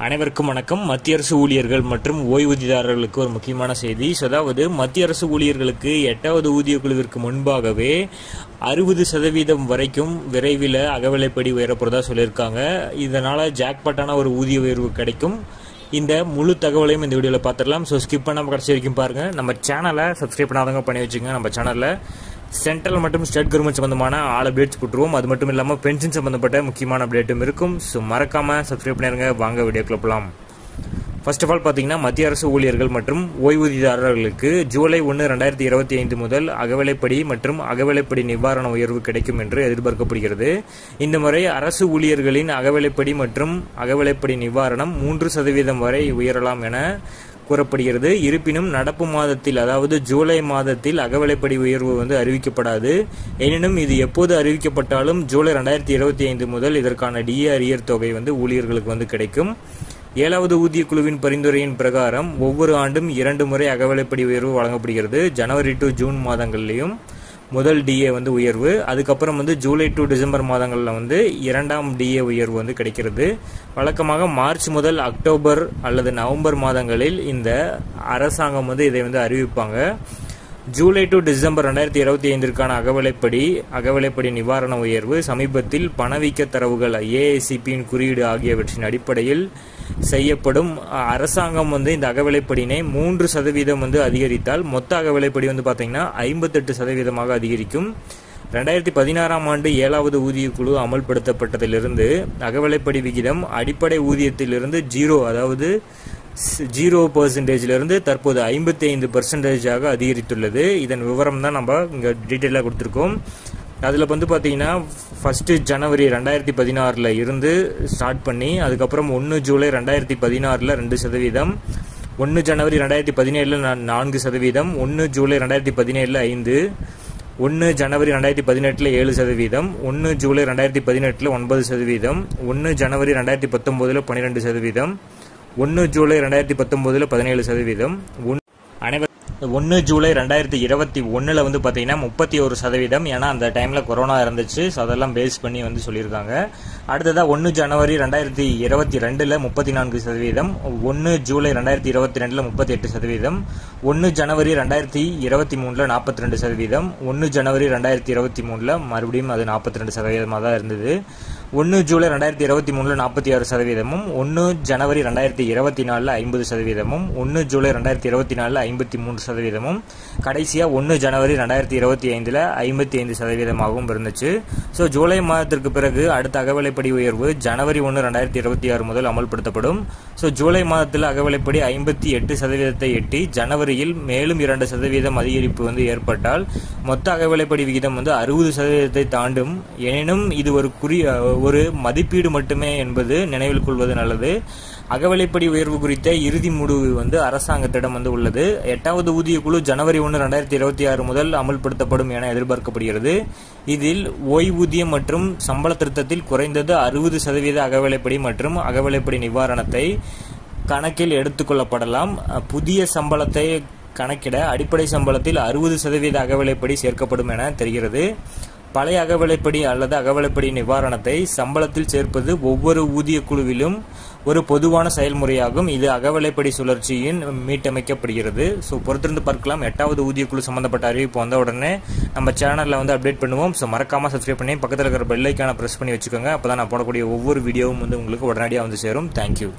அனைவருக்கும் வணக்கம். மத்திய அரசு ஊழியர்கள் மற்றும் ஓய்வூதியதாரர்களுக்கு ஒரு முக்கியமான செய்தி. அதாவது மத்திய அரசு ஊழியர்களுக்கு 8வது ஊதிய குழுவிற்கு முன்பாகவே 60% வரைக்கும் விரைவில் அகவிலைப்படி உயரப்போறதா சொல்லியிருக்காங்க. இதனால ஜாக்பாட்டான ஒரு ஊதிய உயர்வு கிடைக்கும். இந்த முழு தகவலையும் இந்த வீடியோவில் பார்த்துடலாம். ஸோ ஸ்கிப் பண்ணாமல் கடைசி வரைக்கும் பாருங்கள். நம்ம சேனலை சப்ஸ்கிரைப் பண்ணாதவங்க பண்ணி வச்சுங்க. நம்ம சேனலில் சென்ட்ரல் மற்றும் ஸ்டேட் கவர்மெண்ட் சம்பந்தமான ஆல் அப்டேட்ஸ் போட்டுருவோம். அது மட்டும் இல்லாமல் பென்ஷன் சம்பந்தப்பட்ட முக்கியமான அப்டேட்டும் இருக்கும். ஸோ மறக்காமல் சப்ஸ்கிரைப் பண்ணிடுங்க. வாங்க வீடியோக்குள்ள போகலாம். ஃபர்ஸ்ட் ஆஃப் ஆல் பார்த்தீங்கன்னா, மத்திய அரசு ஊழியர்கள் மற்றும் ஓய்வூதியதாரர்களுக்கு ஜூலை 1, 2025 முதல் அகவிலைப்படி மற்றும் அகவிலைப்படி நிவாரண உயர்வு கிடைக்கும் என்று எதிர்பார்க்கப்படுகிறது. இந்த முறை அரசு ஊழியர்களின் அகவிலைப்படி மற்றும் அகவிலைப்படி நிவாரணம் 3% வரை உயரலாம் என கூறப்படுகிறது. இருப்பினும் நடப்பு மாதத்தில், அதாவது ஜூலை மாதத்தில் அகவிலைப்படி உயர்வு அறிவிக்கப்படாது. எனினும் இது எப்போது அறிவிக்கப்பட்டாலும் ஜூலை 2025 முதல் இதற்கான டிஏ அரியர் தொகை ஊழியர்களுக்கு கிடைக்கும். 7வது ஊதிய குழுவின் பரிந்துரையின் பிரகாரம் ஒவ்வொரு ஆண்டும் 2 முறை அகவிலைப்படி உயர்வு வழங்கப்படுகிறது. ஜனவரி டு ஜூன் மாதங்கள்லையும் முதல் டிஏ உயர்வு, அதுக்கப்புறம் ஜூலை டு டிசம்பர் மாதங்களில் 2ஆம் டிஏ உயர்வு கிடைக்கிறது. வழக்கமாக மார்ச் முதல் அக்டோபர் அல்லது நவம்பர் மாதங்களில் இந்த அரசாங்கம் இதை அறிவிப்பாங்க. ஜூலை டு டிசம்பர் 2025ற்கான அகவிலைப்படி நிவாரண உயர்வு சமீபத்தில் பணவீக்க தரவுகள் ஏஐசிபியின் குறியீடு ஆகியவற்றின் அடிப்படையில் செய்யப்படும். அரசாங்கம் இந்த அகவிலைப்படினை 3% அதிகரித்தால் மொத்த அகவிலைப்படி பார்த்தீங்கன்னா 58% அதிகரிக்கும். 2016ஆம் ஆண்டு 7வது ஊதிய குழு அமல்படுத்தப்பட்டதிலிருந்து அகவிலைப்படி விகிதம் அடிப்படை ஊதியத்திலிருந்து 0% தற்போது 55% அதிகரித்துள்ளது. இதன் விவரம் தான் நம்ம இங்கே டீட்டெயிலாக கொடுத்துருக்கோம். அதில் பார்த்தீங்கன்னா, ஃபர்ஸ்ட் ஜனவரி 2016 இருந்து ஸ்டார்ட் பண்ணி அதுக்கப்புறம் 1 ஜூலை 2016 2%, 1 ஜனவரி 2017 4%, 1 ஜூலை 2017 5%, 1 ஜனவரி 2018 7%, 1 ஜூலை 2018 9%, 1 ஜனவரி 2019 12%, 1 ஜூலை 2019 17%, 1 ஜூலை 2021 பார்த்தீங்கன்னா 31%. ஏன்னா அந்த டைமில் கொரோனா இருந்துச்சு. ஸோ அதெல்லாம் பேஸ் பண்ணி சொல்லியிருக்காங்க. அடுத்ததாக 1 ஜனவரி 2022 34%, 1 ஜூலை 2022 38%, 1 ஜனவரி 2023 42%, 1 ஜனவரி 2023 மறுபடியும் அது 42% தான் இருந்தது. 1 ஜூலை 2023 46%, 1 ஜனவரி 2024 50%, 1 ஜூலை 2024 53%, கடைசியாக 1 ஜனவரி 2025 55% இருந்துச்சு. ஸோ ஜூலை மாதத்திற்கு பிறகு அடுத்த அகவிலைப்படி உயர்வு ஜனவரி 1, 2026 முதல் அமல்படுத்தப்படும். ஸோ ஜூலை மாதத்தில் அகவிலைப்படி 58% எட்டி ஜனவரியில் மேலும் 2% அதிகரிப்பு ஏற்பட்டால் மொத்த அகவிலைப்படி விகிதம் 60% தாண்டும். எனினும் இது ஒரு மதிப்பீடு மட்டுமே என்பது நினைவில் கொள்வது நல்லது. அகவிலைப்படி உயர்வு குறித்த இறுதி முடிவு அரசாங்கத்திடம் உள்ளது. 8வது ஊதிய குழு ஜனவரி 1, 2026 முதல் அமல்படுத்தப்படும் என எதிர்பார்க்கப்படுகிறது. இதில் ஓய்வூதியம் மற்றும் சம்பள திருத்தத்தில் குறைந்தது 60% அகவிலைப்படி மற்றும் அகவிலைப்படி நிவாரணத்தை கணக்கில் எடுத்துக்கொள்ளப்படலாம். புதிய சம்பளத்தை கணக்கிட அடிப்படை சம்பளத்தில் 60% அகவிலைப்படி சேர்க்கப்படும் என தெரிகிறது. பழைய அகவிலைப்படி அல்லது அகவிலைப்படி நிவாரணத்தை சம்பளத்தில் சேர்ப்பது ஒவ்வொரு ஊதிய குழுவிலும் ஒரு பொதுவான செயல்முறையாகும். இது அகவிலைப்படி சுழற்சியின் மீட்டமைக்கப்படுகிறது. ஸோ பொறுத்திருந்து பார்க்கலாம். 8வது ஊதிய குழு சம்பந்தப்பட்ட அறிவிப்பு வந்த உடனே நம்ம சேனலில் அப்டேட் பண்ணுவோம். ஸோ மறக்காமல் சப்ஸ்கிரைப் பண்ணி பக்கத்தில் இருக்கிற பெல் ஐக்கானை ப்ரெஸ் பண்ணி வச்சுக்கோங்க. அப்போ தான் நான் போடக்கூடிய ஒவ்வொரு வீடியோவும் உங்களுக்கு உடனடியாக சேரும். தேங்க்யூ.